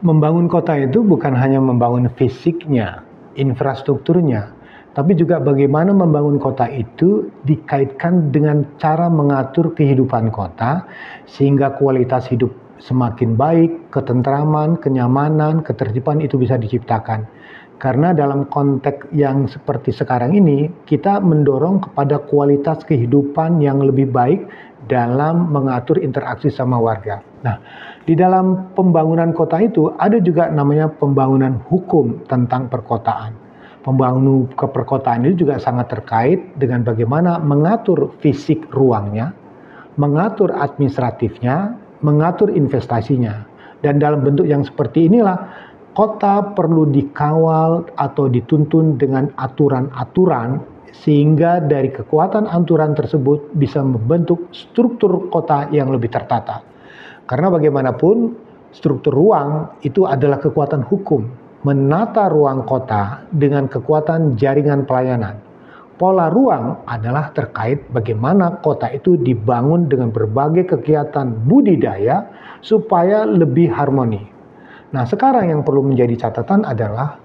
Membangun kota itu bukan hanya membangun fisiknya, infrastrukturnya, tapi juga bagaimana membangun kota itu dikaitkan dengan cara mengatur kehidupan kota sehingga kualitas hidup semakin baik, ketentraman, kenyamanan, ketertiban itu bisa diciptakan. Karena dalam konteks yang seperti sekarang ini, kita mendorong kepada kualitas kehidupan yang lebih baik dalam mengatur interaksi sama warga. Nah, di dalam pembangunan kota itu ada juga namanya pembangunan hukum tentang perkotaan. Pembangunan perkotaan itu juga sangat terkait dengan bagaimana mengatur fisik ruangnya, mengatur administratifnya, mengatur investasinya. Dan dalam bentuk yang seperti inilah, kota perlu dikawal atau dituntun dengan aturan-aturan sehingga dari kekuatan aturan tersebut bisa membentuk struktur kota yang lebih tertata. Karena bagaimanapun struktur ruang itu adalah kekuatan hukum, menata ruang kota dengan kekuatan jaringan pelayanan. Pola ruang adalah terkait bagaimana kota itu dibangun dengan berbagai kegiatan budidaya supaya lebih harmoni. Nah, sekarang yang perlu menjadi catatan adalah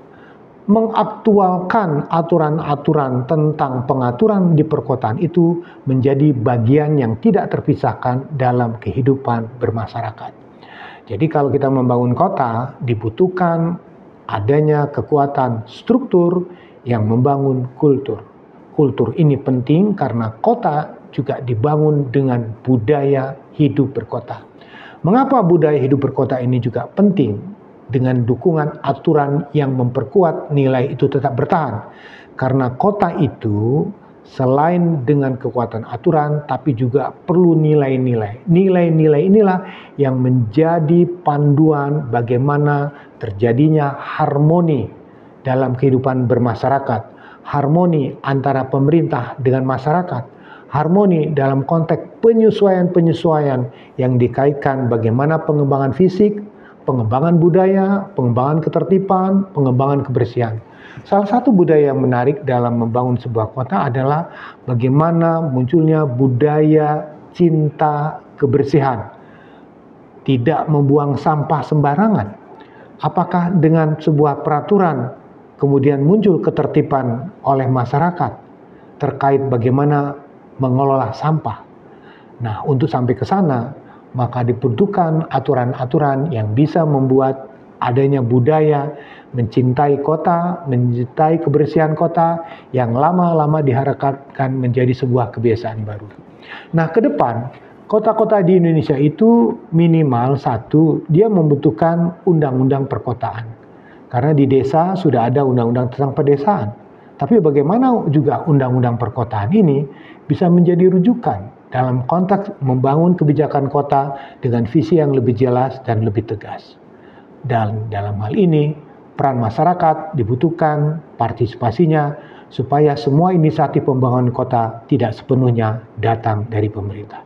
mengaktualkan aturan-aturan tentang pengaturan di perkotaan itu menjadi bagian yang tidak terpisahkan dalam kehidupan bermasyarakat. Jadi kalau kita membangun kota, dibutuhkan adanya kekuatan struktur yang membangun kultur. Kultur ini penting karena kota juga dibangun dengan budaya hidup berkota. Mengapa budaya hidup berkota ini juga penting? Dengan dukungan aturan yang memperkuat nilai itu tetap bertahan. Karena kota itu selain dengan kekuatan aturan, tapi juga perlu nilai-nilai. Nilai-nilai inilah yang menjadi panduan bagaimana terjadinya harmoni dalam kehidupan bermasyarakat. Harmoni antara pemerintah dengan masyarakat. Harmoni dalam konteks penyesuaian-penyesuaian yang dikaitkan bagaimana pengembangan fisik, pengembangan budaya, pengembangan ketertiban, pengembangan kebersihan. Salah satu budaya yang menarik dalam membangun sebuah kota adalah bagaimana munculnya budaya cinta kebersihan. Tidak membuang sampah sembarangan. Apakah dengan sebuah peraturan kemudian muncul ketertiban oleh masyarakat terkait bagaimana mengelola sampah? Nah, untuk sampai ke sana, maka dibutuhkan aturan-aturan yang bisa membuat adanya budaya mencintai kota, mencintai kebersihan kota yang lama-lama diharapkan menjadi sebuah kebiasaan baru. Nah, ke depan, kota-kota di Indonesia itu minimal satu, dia membutuhkan undang-undang perkotaan. Karena di desa sudah ada undang-undang tentang pedesaan. Tapi bagaimana juga undang-undang perkotaan ini bisa menjadi rujukan dalam konteks membangun kebijakan kota dengan visi yang lebih jelas dan lebih tegas. Dan dalam hal ini, peran masyarakat dibutuhkan partisipasinya supaya semua inisiatif pembangunan kota tidak sepenuhnya datang dari pemerintah.